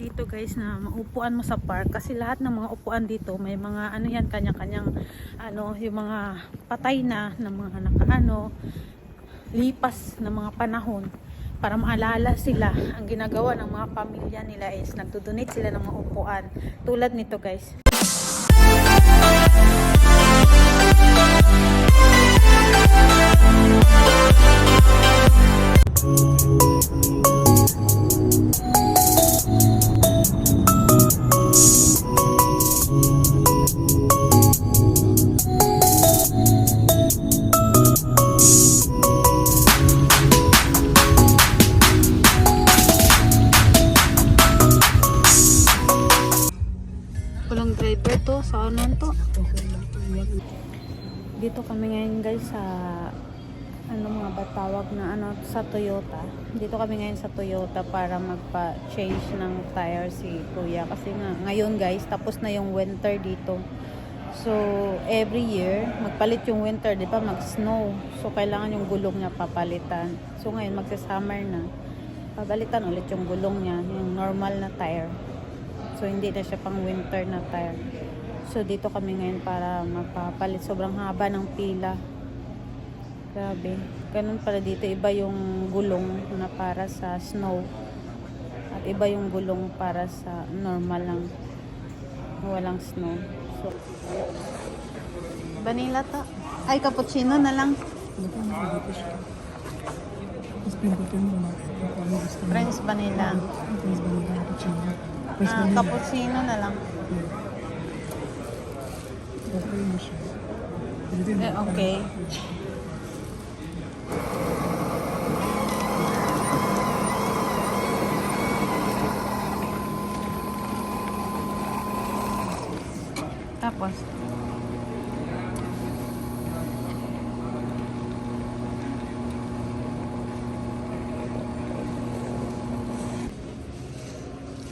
dito guys na maupuan mo sa park kasi lahat ng mga upuan dito may mga ano yan kanya-kanyang ano yung mga patay na ng mga nakaano lipas ng mga panahon para maalala sila. Ang ginagawa ng mga pamilya nila is nagdo-donate sila ng mga upuan tulad nito guys. Walang driver to, sa anon to. Dito kami ngayon guys sa ano mga batawag na ano sa Toyota. Dito kami ngayon sa Toyota para magpa-change ng tire si Kuya kasi nga ngayon guys tapos na yung winter dito. So every year magpalit yung winter, 'di ba? Mag-snow. So kailangan yung gulong niya papalitan. So ngayon magsa-summer na. Pabalitan ulit yung gulong niya, yung normal na tire. So hindi na siya pang winter na tire. So dito kami ngayon para mapapalit. Sobrang haba ng pila. Grabe. Ganun pala dito. Iba yung gulong na para sa snow. At iba yung gulong para sa normal lang. Walang snow. So, vanilla to. Ay, cappuccino na lang. French vanilla. Cappuccino na lang. Okay. Tapos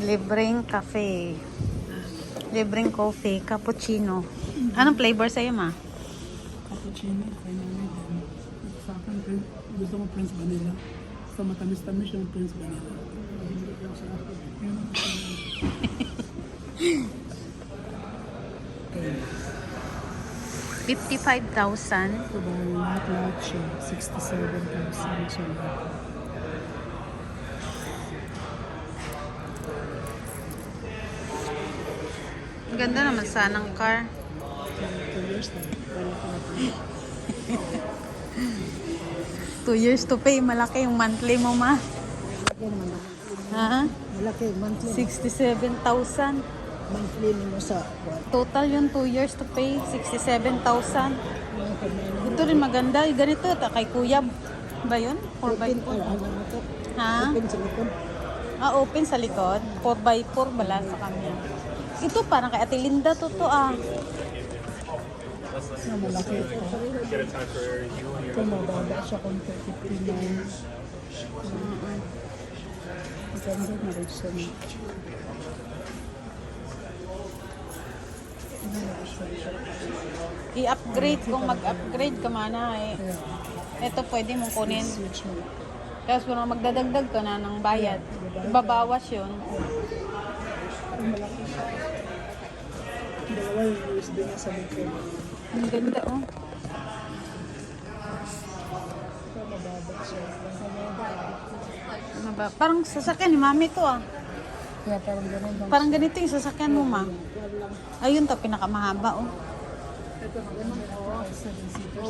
libreng cafe. Libreng coffee, cappuccino. Anong flavor sa'yo, ma? Cappuccino, sa akin, gusto ko French vanilla. So matamis-tamis yung French vanilla. 55,000. So lahat siya, 67,000 siya. Ang ganda naman sanang car. 2 years na. 2 years to pay. Malaki yung monthly mo, ma. Ha? Malaki, monthly. 67,000. Monthly mo sa Total yung 2 years to pay. 67,000. Ito rin maganda. Ganito, kay Kuya ba yun? 4x4. Ha? Open sa likod. Open sa likod. 4x4 bala sa kanya. Ito parang kay Ate Linda to Na malaki ito. Ito mababa siya kung 59. Maganda na rin siya. I-upgrade kung mag-upgrade ka mana eh. Ito pwede mong kunin. Switch mo. Tapos kung magdadagdag ka na ng bayad, babawas yun. Malaki siya. Dalawa yung USB na sa likod. Ang ganda oh. Ito mababa siya. Parang sasakyan ni Mami to ah. Kaya parang ganun lang. Parang ganito yung sasakyan mo, ma. Ayun to, pinakamahaba oh. Ito maganda na ito. 7 seaters.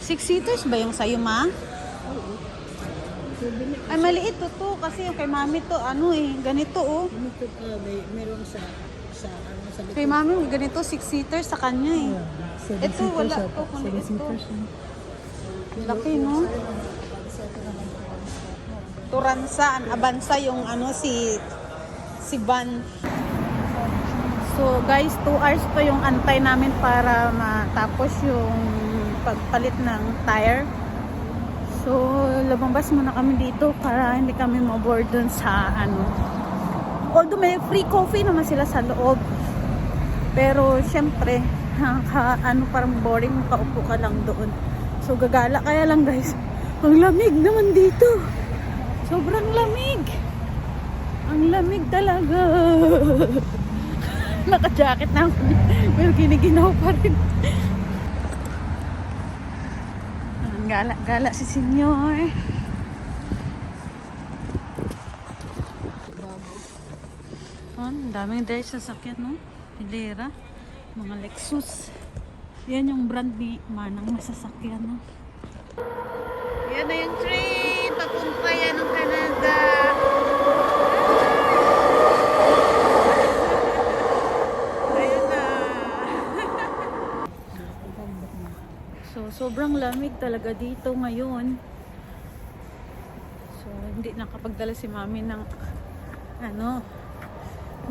6 seaters ba yung sa'yo, ma? Ay, maliit to kasi yung kay Mami to, ano eh, ganito oh. Meron sa likod. Kay Mami, ganito, 6 seaters sa kanya eh. Ito, wala to, kundi ito. Laki, no? Turansa, Avanza yung ano, si Van. So guys, 2 hours pa yung antay namin para matapos yung pagpalit ng tire. So, lumabas muna kami dito para hindi kami maboard dun sa ano. Although may free coffee naman sila sa loob. Pero syempre, parang boring, makaupo ka lang doon. So gagala kaya lang guys. Ang lamig naman dito. Sobrang lamig. Ang lamig talaga. Naka-jacket na ako. Pero giniginaw pa rin. Ang gala-gala si Senyor. Oh, ang daming dahil sasakyan, no? Hilera. Mga Lexus. Yan yung brand ni Manang masasakyan, no? Yan na yung train. Papunta yan ng Canada. Ayun na. So, sobrang lamig talaga dito ngayon. So, hindi nakapagdala si Mami ng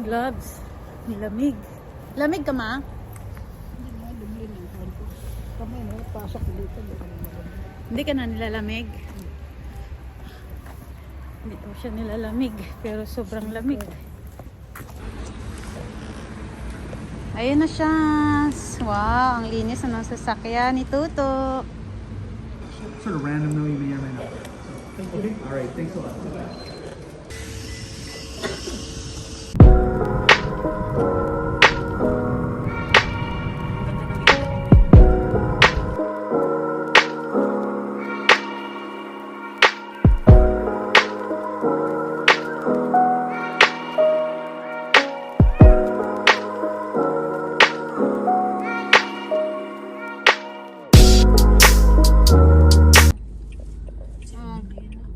gloves. Nilamig. Lamig ka, Ma? Kami na, pasok dito. Hindi ka na nilalamig? Hindi ko siya nilalamig, pero sobrang lamig. Ayun na siya. Wow, ang linis ng sasakyan ni Tuto. Sort of random though, even right now. Okay. All right. Thanks a lot.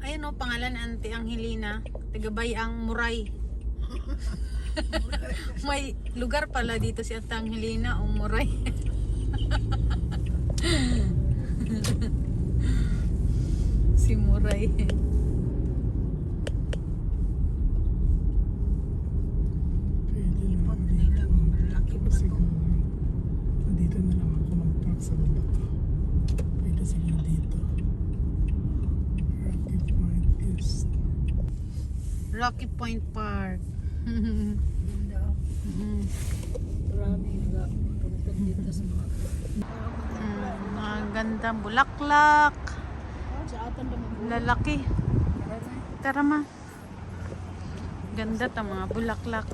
Ayun o, pangalan Auntie Angelina. Tagabayang Muray. May lugar pala dito si Auntie Angelina o Muray. Si Muray. Ipot nila, malaki ba ito? Dito na lang ako mag-park sa baba. Pwede siguro dito. Rocky Point is... Rocky Point Park. Ganda. Maraming punta dito sa mga... Mga gandang bulaklak. Sa atan naman. Lalaki. Tara ma. Ganda ta mga bulaklak.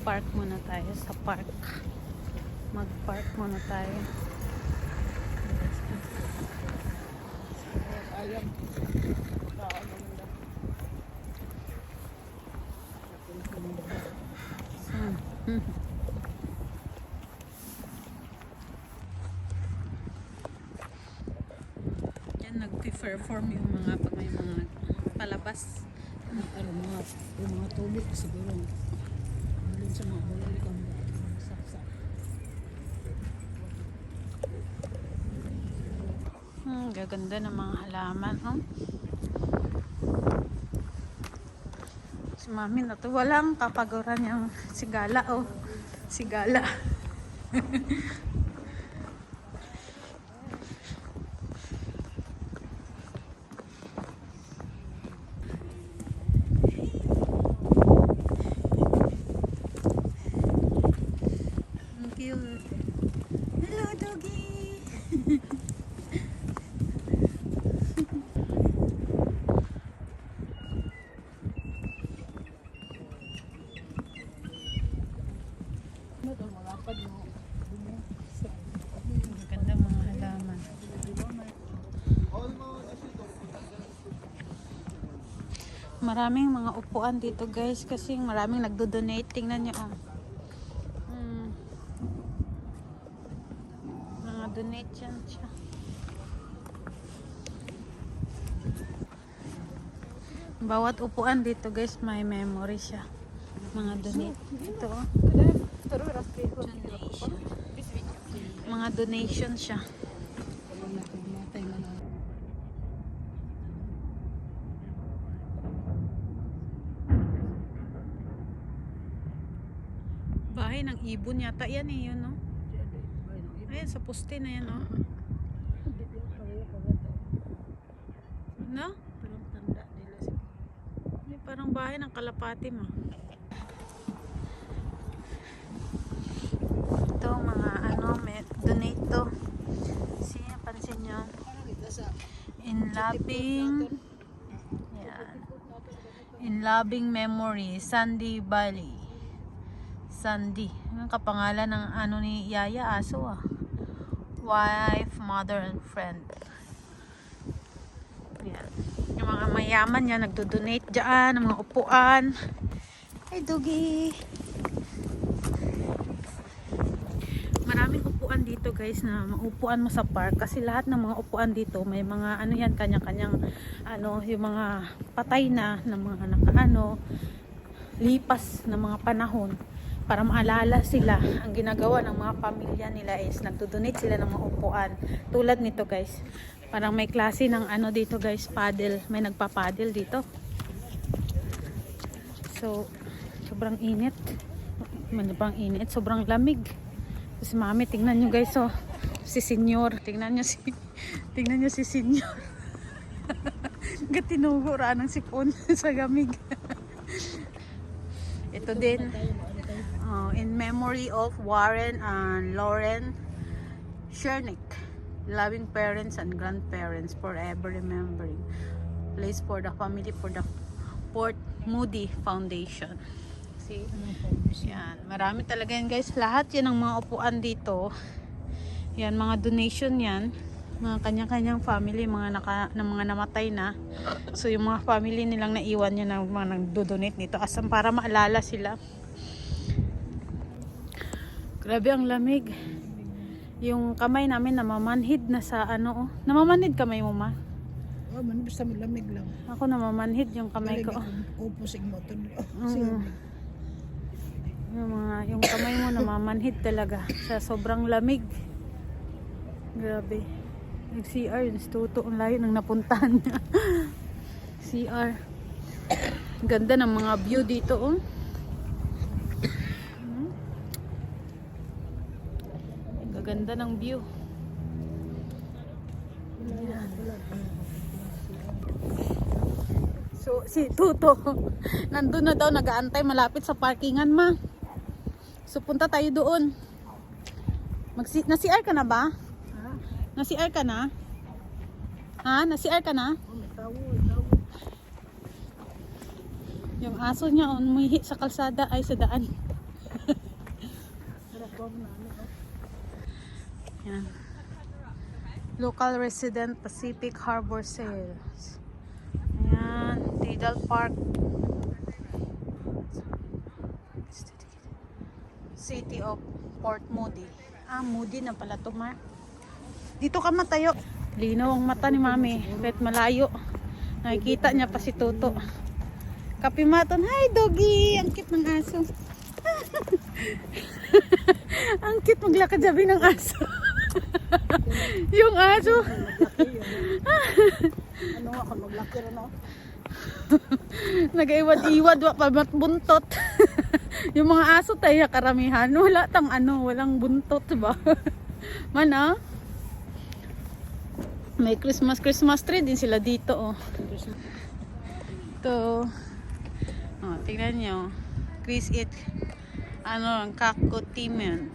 Park muna tayo sa park. Mag-park muna tayo. Ayan. Yan, nag-perform yung mga pag may mga palabas. Yung mga tubig siguro. Doon sa mga balik ang saksak. Gaganda ng mga halaman, oh. Si Mami natuwa lang kapaguran yung sigala, oh. Sigala. Ang cute. Hello, doggy. Maganda mga halaman. Maraming mga upuan dito guys kasi maraming nagdo-donate. Tingnan nyo, oh. Mga donation siya. Bawat upuan dito guys may memory siya. Mga donate. Ito, oh. Donation. Mga donation siya. Bahay ng ibon yata yan eh, yun, no? Ayan, sa poste na yan, no? No? Parang tanda nila si Ay, parang bahay ng kalapati mo. Ito, mga may donate to. Siya, pansin nyo. In loving, yan. In loving memory, Sandy Valley. Sandy. Ang kapangalan ng ano ni Yaya, aso ah. Wife, mother, and friend. Yan. Yung mga mayaman yan, nagdo-donate dyan, ng mga upuan. Hey, Doggy! Maraming upuan dito guys na maupuan mo sa park kasi lahat ng mga upuan dito may mga ano yan kanya-kanyang ano yung mga patay na ng mga nakaano lipas ng mga panahon para maalala sila. Ang ginagawa ng mga pamilya nila is nagdo-donate sila ng mga upuan tulad nito guys. Parang may klase ng ano dito guys, paddle, may nagpa-paddle dito. So sobrang init, sobrang lamig. Si mami, tingnan nyo guys, oh. Si senyor, tingnan nyo si senyor. Gatinugo ra ng sipon sa gamig. Ito din, in memory of Warren and Lauren Shernick, loving parents and grandparents, forever remembering. Place for the family for the Port Moody Foundation. See? Yan, marami talaga yan guys. Lahat yan ang mga upuan dito. Yan, mga donation yan. Mga kanya-kanyang family, mga namatay na. So yung mga family nilang naiwan yan ang mga nagdo-donate nito. Asam para maalala sila. Grabe ang lamig. Yung kamay namin namamanhid na sa ano. Namamanhid kamay mo ma? Oh, man, basta malamig lang. Ako namamanhid yung kamay ko. Upo sig mo to. Yung kamay mo namamanhid talaga sa sobrang lamig. Grabe. Nag-CR yun, Tuto. Ang layo nang napuntahan niya. CR. Ganda ng mga view dito, oh. Gaganda ng view. So, si Tuto, nandun na daw, nag-aantay malapit sa parkingan, ma. So, punta tayo doon. Na-CR ka na ba? Ha? Na-CR ka na? Ha? Na-CR ka na? Yung aso niya, umihi sa kalsada, ay sa daan. Yan. Local resident Pacific Harbor Sales. Ayan, Tidal Park. City of Port Moody. Ah, Moody na pala to, Mark. Dito ka matayo. Linaw ang mata ni Mami. Kahit malayo. Nakikita niya pa si Tuto. Kapimaton. Hi, doggy! Ang cute ng aso. Ang cute maglakad sabi ng aso. Yung aso. Ano ako maglaki rin ako? Nag-iwad-iwad wa pa buntot. Yung mga aso tayo karamihan wala tang ano, walang buntot ba? Mana? May Christmas tree din sila dito, oh. Ito. Oh, tingnan niyo. Chris it ano, Cacotimens.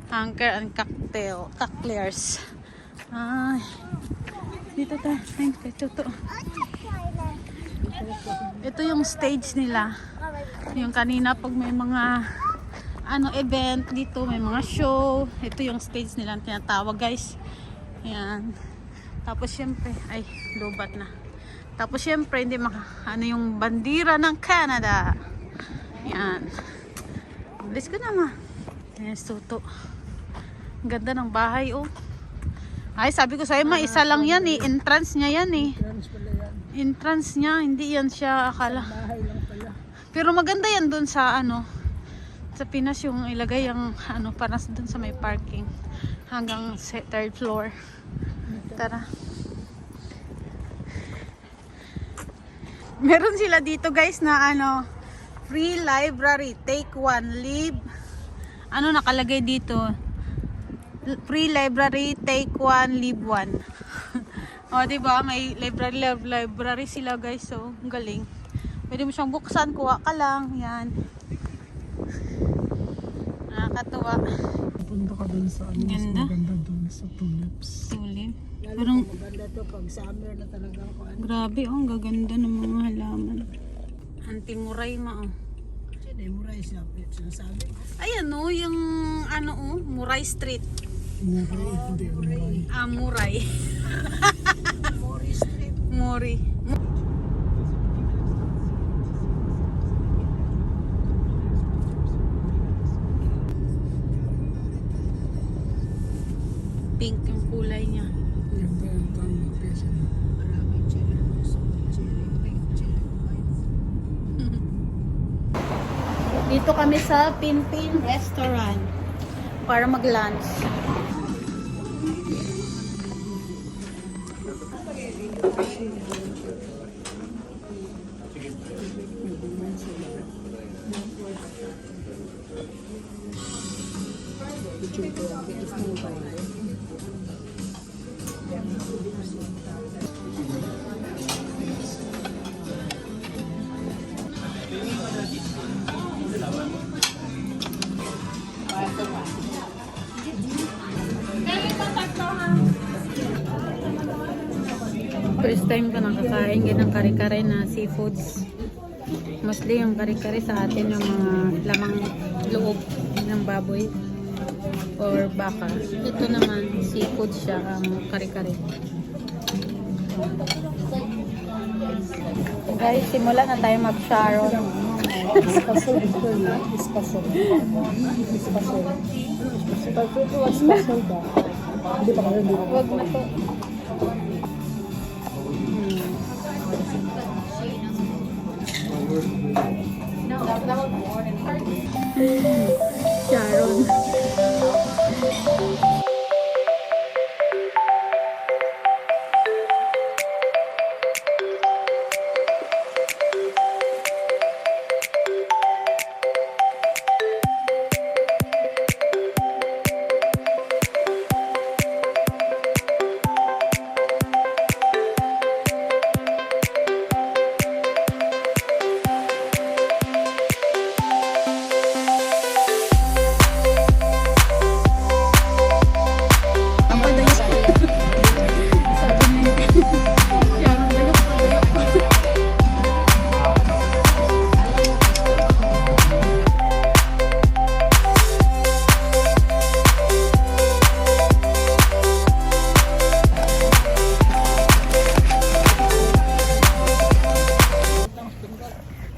Hunker and Cacklers. Ay. Dito tayo. Ay, ito. Ito yung stage nila. Yung kanina pag may mga ano event dito, may mga show. Ito yung stage nila tinatawag, guys. Ayan. Tapos syempre, ay, lubat na. Tapos syempre, hindi ano yung bandira ng Canada. Ayan. Bilis ko na, ma. Ayan, Tuto. Ang ganda ng bahay, oh. Ay, sabi ko sa'yo, ma, isa lang yan, eh. Entrance niya yan, eh. Trans pala yan. Entrance niya, hindi yan siya akala. Bahay lang pala. Pero maganda yan dun sa, ano, sa Pinas yung ilagay yung, ano, panas dun sa may parking. Hanggang third floor. Tara. Meron sila dito, guys, na, ano, free library. Take one, leave. Ano nakalagay dito? Free library, take one, leave one. O, diba? May library sila, guys. So, ang galing. Pwede mo siyang buksan, kuha ka lang. Yan. Nakakatuwa. Punta ka dun sa ano, mas Ganda. maganda dun sa tulips. eh. Parang, Maganda to pag summer na talaga ako. grabe oh, ang gaganda ng mga halaman. Anti-muray ma oh. Hindi mo rin sinasabi. Ayan oh, yung ano oh, Muray Street. Muray, hindi muray. Ah, Muray. Mori Street. Mori. Pink yung kulay niya. Yung ba yung tanong pesa na? Maraming cherry. Cherry pink, cherry white. Dito kami sa Pinpin Restaurant para mag-lunch. First time ko nakakain ng kare-kare na seafoods. Mostly yung kare-kare sa atin yung mga lamang loob ng baboy or baka. Ito naman seafood siya ang kare-kare. Guys, simula na tayo mag-sharon. Special dito na. Special. Special. Special ba? Hindi pa kayo dito. Huwag na to. Sharon.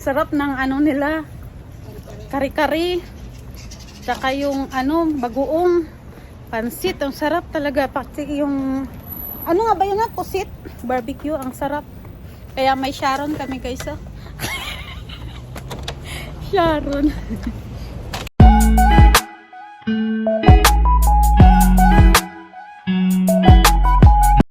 Sarap ng ano nila, kari-kari, tsaka yung ano, bagoong pansit, ang sarap talaga. Pati yung, ano nga ba yun nga, pusit, barbecue, ang sarap. Kaya may Sharon kami guys. Sharon.